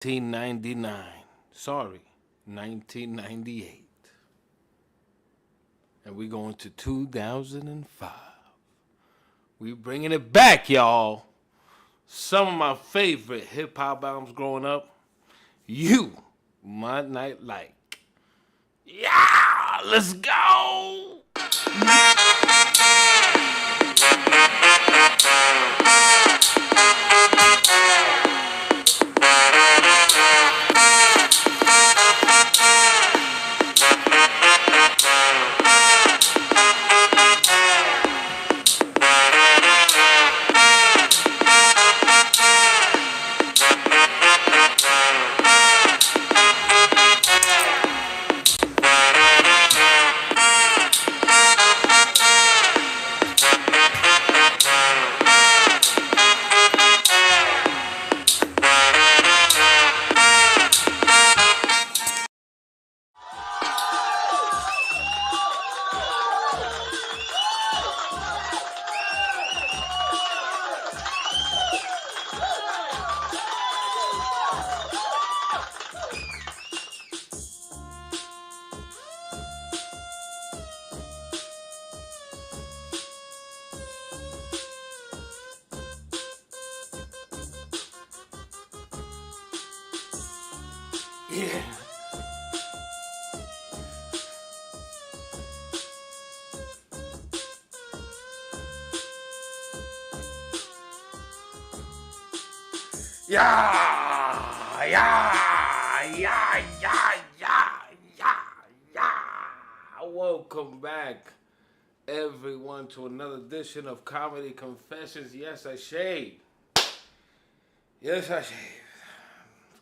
1999. Sorry, 1998. And we going to 2005. We bringing it back, y'all. Some of my favorite hip hop albums growing up, you might not like. Yeah, let's go. Yeah. Yeah, yeah, yeah, yeah, yeah, yeah, yeah. Welcome back, everyone, to another edition of Comedy Confessions. Yes, I shaved. Yes, I shaved.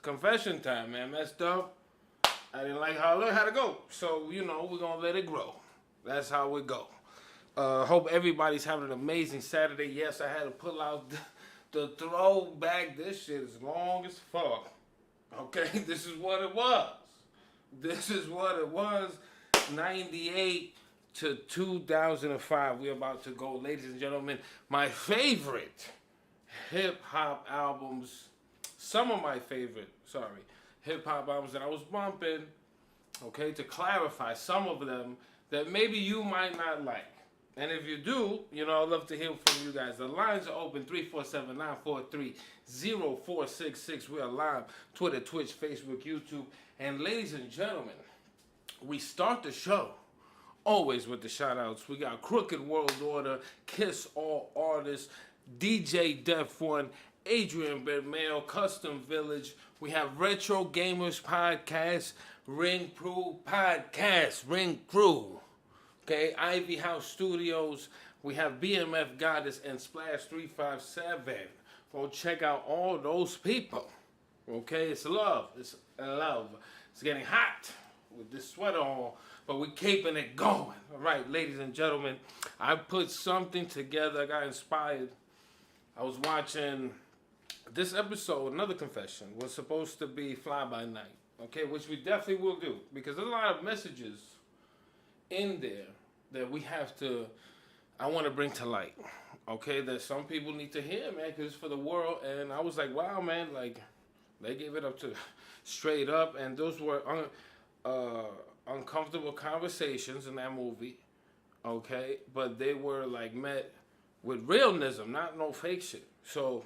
Confession time, man. Messed up. I didn't like how it had to go. So, we're going to let it grow. That's how we go. Hope everybody's having an amazing Saturday. Yes, I had to pull out the throwback. This shit is long as fuck. Okay, this is what it was. This is what it was. 98 to 2005. We're about to go, ladies and gentlemen. My favorite hip-hop albums. Some of my favorite, hip-hop albums that I was bumping. Okay, to clarify, some of them that maybe you might not like. And if you do, I'd love to hear from you guys. The lines are open, 347-943-0466. We're live, Twitter, Twitch, Facebook, YouTube. And ladies and gentlemen, we start the show always with the shout-outs. We got Crooked World Order, Kiss All Artists, DJ Def One, Adrian Bermeo, Custom Village. We have Retro Gamers Podcast, Ring Crew Podcast, Ring Crew. Okay, Ivy House Studios. We have BMF Goddess and Splash 357. Go check out all those people. Okay, it's love. It's love. It's getting hot with this sweater on, but we're keeping it going. All right, ladies and gentlemen, I put something together. I got inspired. I was watching this episode, another confession, was supposed to be Fly By Night. Okay, which we definitely will do, because there's a lot of messages in there that we have to, I want to bring to light, okay, that some people need to hear, man, because it's for the world. And I was like, wow, man, like, they gave it up to straight up, and those were uncomfortable conversations in that movie, okay, but they were, like, met with realism, not no fake shit. So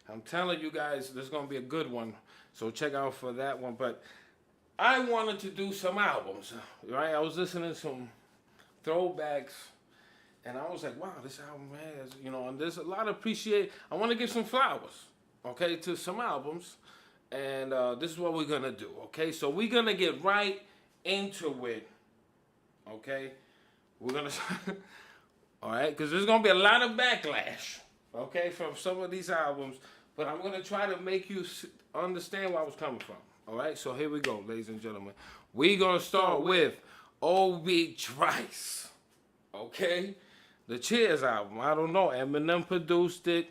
I'm telling you guys, this is going to be a good one, so check out for that one. But I wanted to do some albums, right? I was listening to some throwbacks, and I was like, wow, this album has, and there's a lot of I want to give some flowers, okay, to some albums, and this is what we're going to do, okay? So we're going to get right into it, okay? We're going to, all right, because there's going to be a lot of backlash, okay, from some of these albums, but I'm going to try to make you understand where I was coming from. All right, so here we go, ladies and gentlemen. We're going to start with O.B. Trice, okay? The Cheers album. I don't know. Eminem produced it.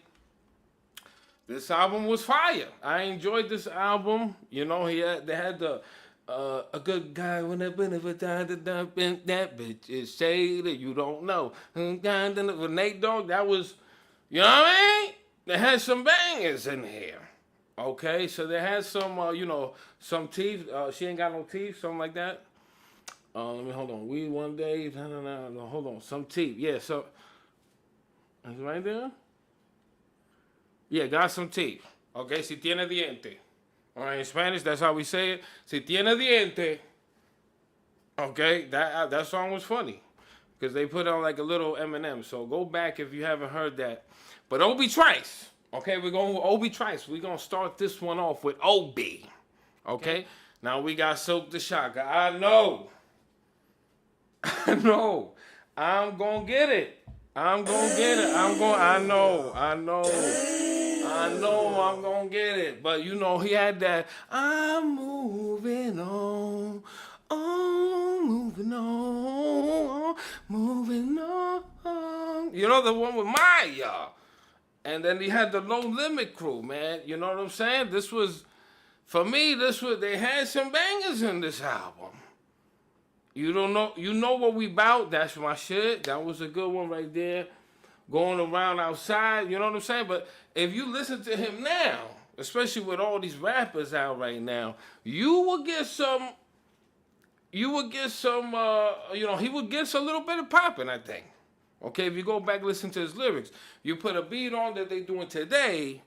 This album was fire. I enjoyed this album. They had the a good guy when that bitch is shaded. You don't know. With Nate Dogg, that was, you know what I mean? They had some bangers in here. Okay, so they had some, you know, some teeth. She ain't got no teeth, something like that. Let me hold on. Weed one day. No, hold on. Some teeth. Yeah, so it's right there. Yeah, got some teeth. Okay, si tiene diente. All right, in Spanish, that's how we say it. Si tiene diente. Okay, that song was funny because they put on like a little Eminem. So go back if you haven't heard that. But Obi Trice. Okay, we're going with Obi Trice. We're going to start this one off with Obi. Okay? Now we got Silk the Shaka. I know. I know. I'm going to get it. I'm going to get it. I know. I'm going to get it. But you know, he had that, I'm moving on. Oh, moving on. Moving on. You know, the one with Maya. And then he had the Low Limit crew, man. You know what I'm saying? This was, for me, they had some bangers in this album. You don't know, you know what we bout? That's my shit. That was a good one right there. Going around outside, you know what I'm saying? But if you listen to him now, especially with all these rappers out right now, you will get some, you know, he would get a little bit of popping, I think. Okay, if you go back and listen to his lyrics, you put a beat on that they doing today,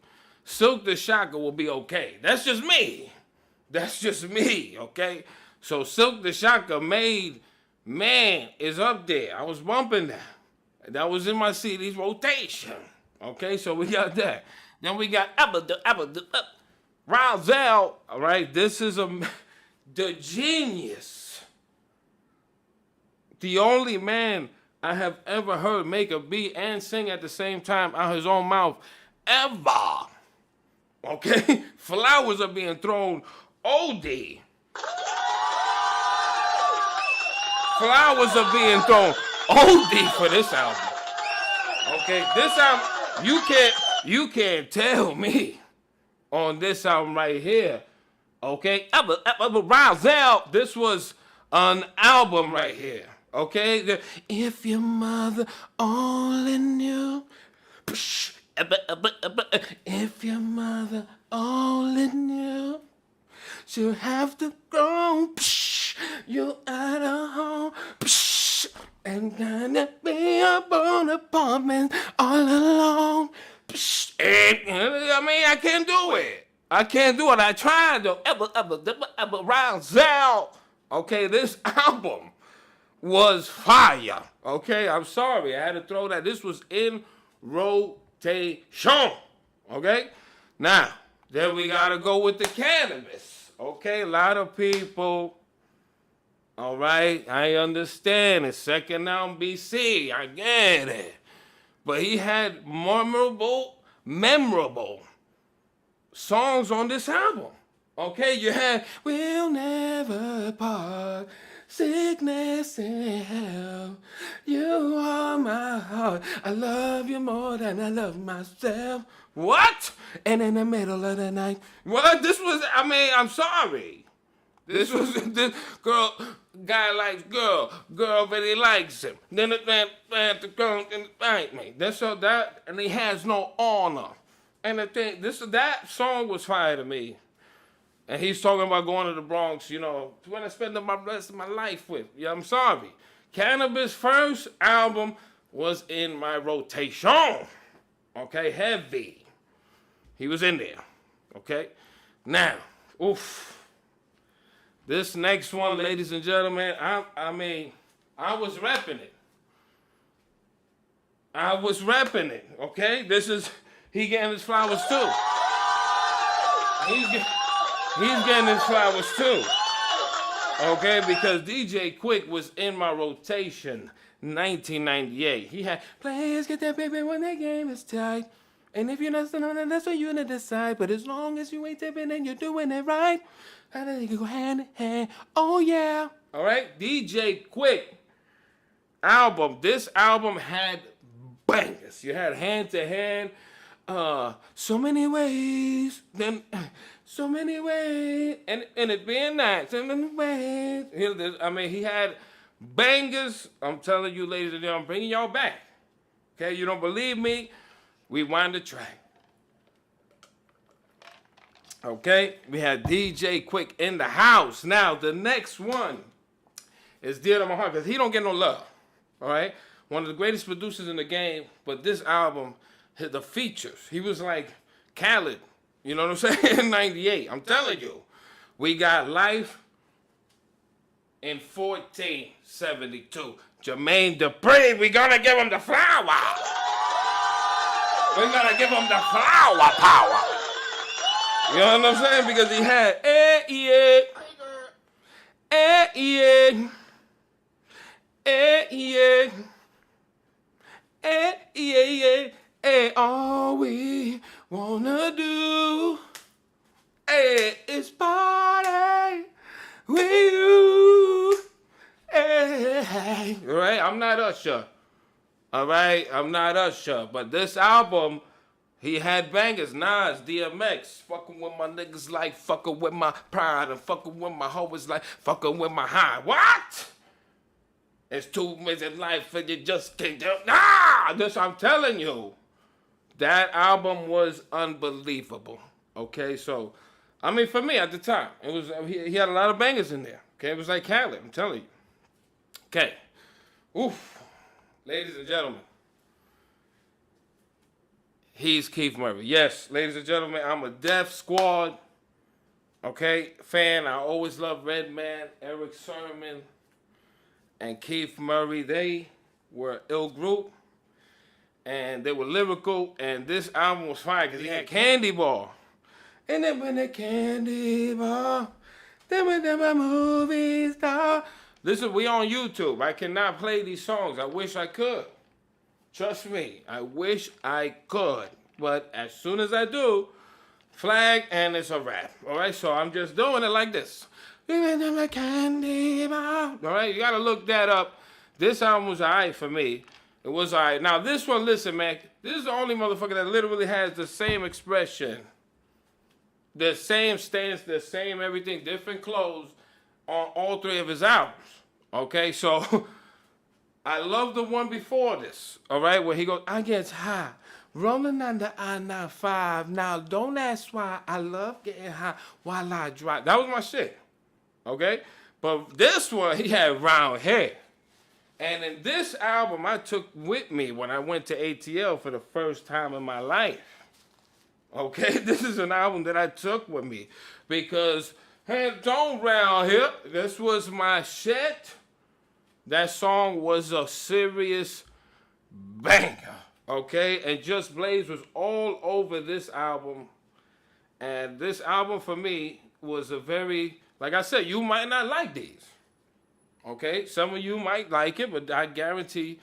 Silk the Shaka will be okay. That's just me. That's just me, okay? So Silk the Shaka made, man, is up there. I was bumping that. That was in my CD's rotation. Okay, so we got that. Then we got Razel. All right, this is the genius. The only man I have ever heard make a beat and sing at the same time out his own mouth ever. Okay? Flowers are being thrown OD. Flowers are being thrown OD for this album. Okay? This album, you can't tell me on this album right here. Okay? Razel, this was an album right here. Okay, if your mother only knew, if your mother only knew, she'll have to go, you out of home, and gonna be up on apartment all alone. I mean, I can't do it. I tried though. Razel. Okay, this album was fire. Okay, I'm sorry. I had to throw that. This was in rotation. Okay? Now, then we got to go with the cannabis. Okay, a lot of people, all right, I understand. It's second album BC. I get it. But he had memorable songs on this album. Okay, you had We'll Never Part, Sickness and Hell, You Are My Heart, I Love You More Than I Love Myself. What? And in the middle of the night. What? This was, I mean, I'm sorry. This guy likes girl really likes him. Then the man to come and fight me. That's all that, and he has no honor. And the thing, that song was fire to me. And he's talking about going to the Bronx, you know, when I spend the rest of my life with. Yeah, I'm sorry. Cannabis' first album was in my rotation. Okay, heavy. He was in there. Okay? Now, this next one, ladies and gentlemen, I mean, I was repping it. Okay? He getting his flowers too. He's getting his flowers too. Okay, because DJ Quick was in my rotation 1998. He had players get that baby when the game is tight. And if you're not still on it, that's what you're gonna decide. But as long as you ain't tipping and you're doing it right, I think you go hand in hand. Oh yeah. Alright, DJ Quick album. This album had bangers. You had Hand to Hand. So many ways, then so many ways, and it being nice, so many ways. I mean, he had bangers. I'm telling you, ladies and gentlemen, I'm bringing y'all back. Okay, you don't believe me? Rewind the track. Okay, we had DJ Quick in the house. Now, the next one is dear to my heart because he don't get no love. All right, one of the greatest producers in the game, but this album, the features, he was like Khaled. You know what I'm saying? In '98, I'm telling you, we got Life in 1472. Jermaine Dupri, we gonna give him the flower. We're gonna give him the flower power. You know what I'm saying? Because he had, yeah, yeah, yeah, yeah, yeah, all we wanna do, is party with you. All right, I'm not Usher. All right, I'm not Usher, but this album, he had bangers. Nas, DMX, fucking with my niggas like fucking with my pride, and fucking with my hoes like fucking with my high. What? It's 2 minutes in life and you just can't do. Nah, this I'm telling you. That album was unbelievable. Okay, so I mean, for me at the time, it was he had a lot of bangers in there. Okay, it was like Khaled, I'm telling you. Okay, oof, ladies and gentlemen. He's Keith Murray. Yes, ladies and gentlemen, I'm a Def Squad, okay, fan. I always love Redman, Eric Sermon, and Keith Murray. They were an ill group, and they were lyrical, and this album was fire because he had Candy Bar. And then when the Candy Bar, then when the movie star. Listen, we on YouTube. I cannot play these songs. I wish I could. Trust me, I wish I could. But as soon as I do, flag and it's a wrap. All right, so I'm just doing it like this. All right, you gotta look that up. This album was all right for me. It was all right. Now this one, listen, man. This is the only motherfucker that literally has the same expression, the same stance, the same everything, different clothes on all 3 of his albums. Okay, so I love the one before this, all right, where he goes, I get high, rolling under I-95. Now, don't ask why I love getting high while I drive. That was my shit, okay? But this one, he had round hair. And in this album, I took with me when I went to ATL for the first time in my life. Okay, this is an album that I took with me because, hey, don't round here. This was my shit. That song was a serious banger, okay? And Just Blaze was all over this album. And this album, for me, was a very, like I said, you might not like these, okay? Some of you might like it, but I guarantee,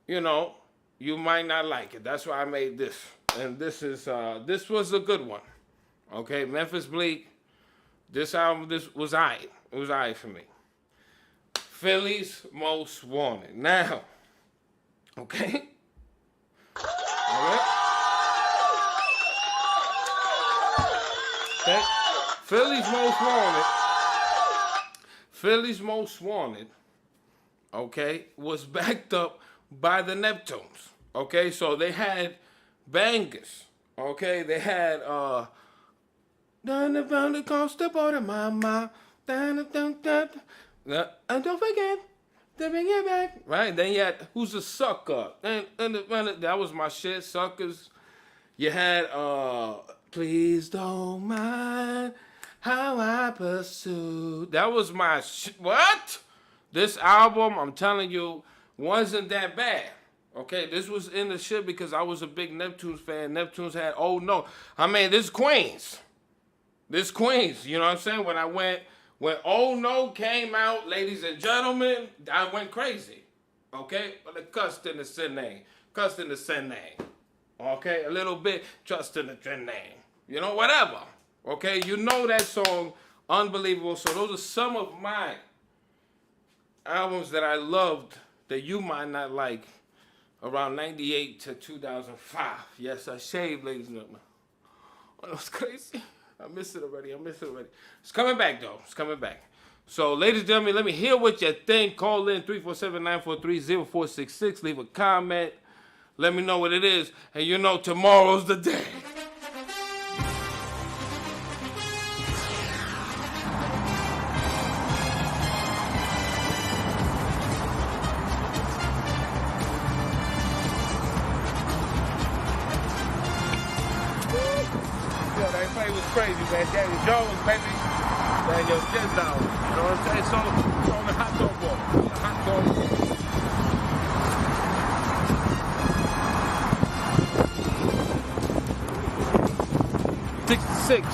you know, you might not like it. That's why I made this. And this was a good one, okay? Memphis Bleak, this album, this was all right. It was all right for me. Philly's Most Wanted. Now, okay? All right? Okay? Philly's Most Wanted. Philly's Most Wanted, okay, was backed up by the Neptunes. Okay, so they had bangers. Okay, they had down the coast the border, mama. And don't forget to bring it back. Right? Then you had Who's a Sucker? And that was my shit, Suckers. You had Please Don't Mind How I Pursue. That was my what? This album, I'm telling you, wasn't that bad. Okay, this was in the shit because I was a big Neptunes fan. Neptunes had Oh No. I mean, this Queens. This Queens, you know what I'm saying? When Oh No came out, ladies and gentlemen, I went crazy. Okay? But the cussed in the sin name. Cussed in the sin name. Okay? A little bit trust in the trend name. You know, whatever. Okay? You know that song, unbelievable. So those are some of my albums that I loved that you might not like around 98 to 2005. Yes, I shaved, ladies and gentlemen. Oh, that was crazy. I missed it already. It's coming back, though. It's coming back. So, ladies and gentlemen, let me hear what you think. Call in 347-943-0466. Leave a comment. Let me know what it is. And you know tomorrow's the day. crazy, man. Daniel Jones, baby. Daniel just down. You know what I'm saying? So it's on the hot dog ball. The hot dog ball. 66.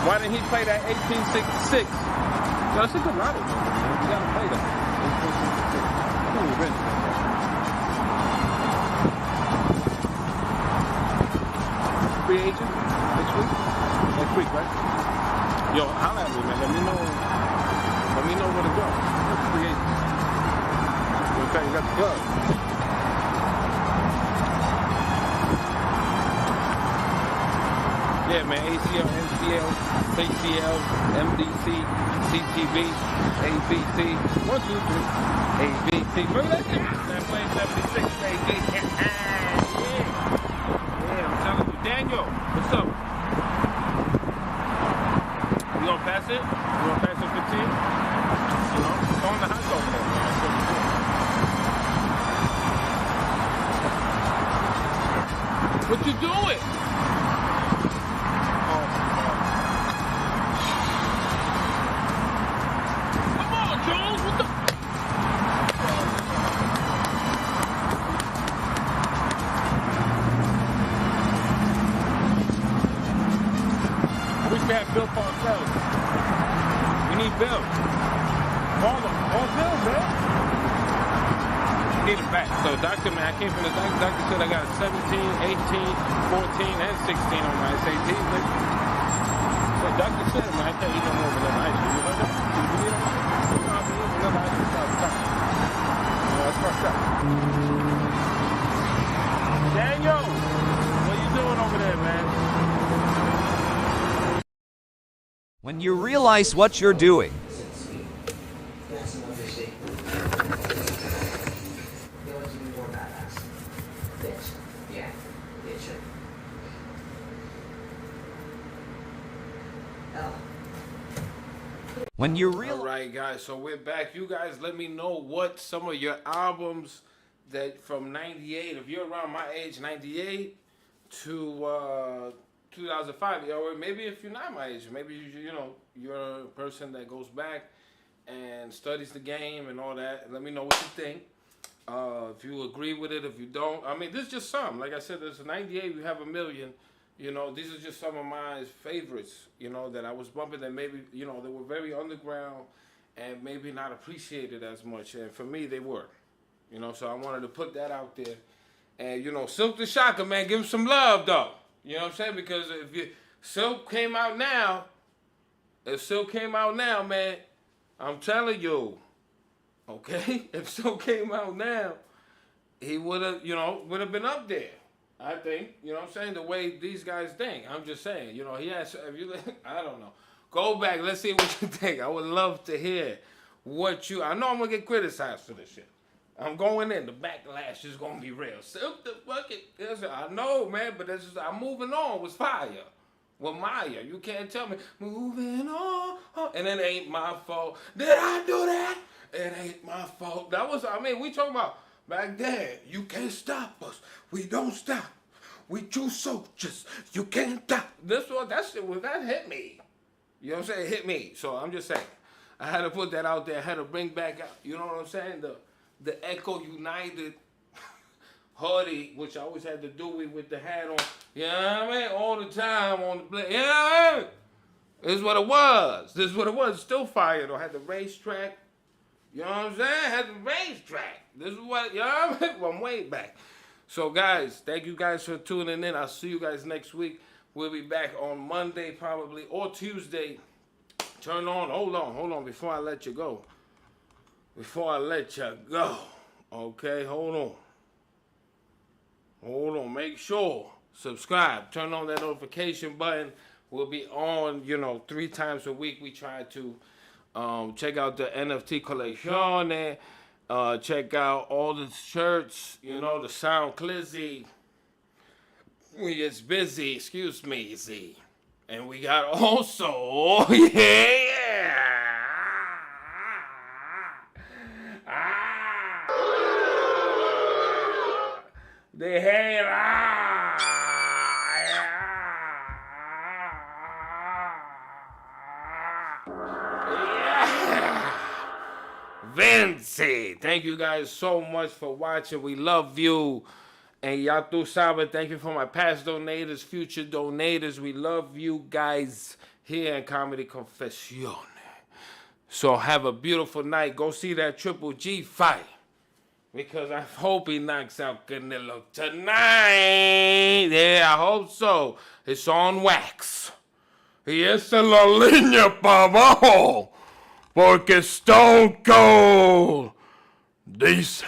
Why didn't he play that 1866? No, that's a good lottery, man. You gotta play that. 1866. Who was ready? Free agent next week? Next week, right? Yo, holla at me, man. Let me know where to go. Free agent. Okay, you got the club. Yeah, man. ACL, MCL, ACL, MDC, CTV, ABC. 1, 2, 3. ABC. Remember that shit? That play 76, baby. Yeah, I'm telling you. Daniel, what's up? You gonna pass it? You gonna pass it 15? You know, it's on the hot dog there, man. What you doing? Come on, Jones. What the? I wish we had Bill Parcells. We need Bill. All Bill, man. Need him back. So, doctor, man, I came from the doctor. Doctor said I got 17, 18, 14, and 16 on my SATs. The doctor said, man, I can't eat no more vanilla ice cream. You heard that? You eat them? I'm eating vanilla ice cream all the time. That's fucked up. Daniel, what you doing over there, man? When you realize what you're doing, when you realize... All right, guys, so we're back. You guys let me know what some of your albums that from 98, if you're around my age, 98 to 2005, or maybe if you're not my age, maybe you're a person that goes back and studies the game and all that. Let me know what you think. If you agree with it, if you don't. I mean, this is just some. Like I said, there's 98, we have a million. You know, these are just some of my favorites, that I was bumping that maybe, they were very underground and maybe not appreciated as much. And for me, they were. So I wanted to put that out there. And, Silk the Shocker, man, give him some love, though. You know what I'm saying? Because if Silk came out now, man, I'm telling you, okay? If Silk came out now, he would have been up there. I think, you know what I'm saying, the way these guys think. I'm just saying, he has, I don't know. Go back, let's see what you think. I would love to hear I know I'm going to get criticized for this shit. I'm going in, the backlash is going to be real. Silk the bucket, I know, man, but I'm moving on with fire. With Maya, you can't tell me, moving on, and it ain't my fault. Did I do that? It ain't my fault. That was, we talking about, back then, you can't stop us. We don't stop. We true soldiers. You can't stop. That hit me. You know what I'm saying? It hit me. So I'm just saying. I had to put that out there. I had to bring back out, you know what I'm saying? The Echo United hoodie, which I always had to do with the hat on. You know what I mean? All the time on the blade. You know what I mean? This is what it was. It's still fire though. I had the racetrack. You know what I'm saying? I had the racetrack. This is what, you know what I mean? I'm way back. So, guys, thank you guys for tuning in. I'll see you guys next week. We'll be back on Monday probably or Tuesday. Hold on, before I let you go. Okay, hold on. Make sure. Subscribe. Turn on that notification button. We'll be on, 3 times a week. We try to check out the NFT collection. Check out all the shirts, the Sound Clizzy. We is busy, excuse me, Z. And we got also, the hair, Yeah. Vinci. Thank you guys so much for watching. We love you. And y'all tu sabe, thank you for my past donators, future donators. We love you guys here in Comedy Confession. So have a beautiful night. Go see that Triple G fight. Because I hope he knocks out Canelo tonight. Yeah, I hope so. It's on wax. Y esa es la línea para abajo. Porque Stone Cold dice.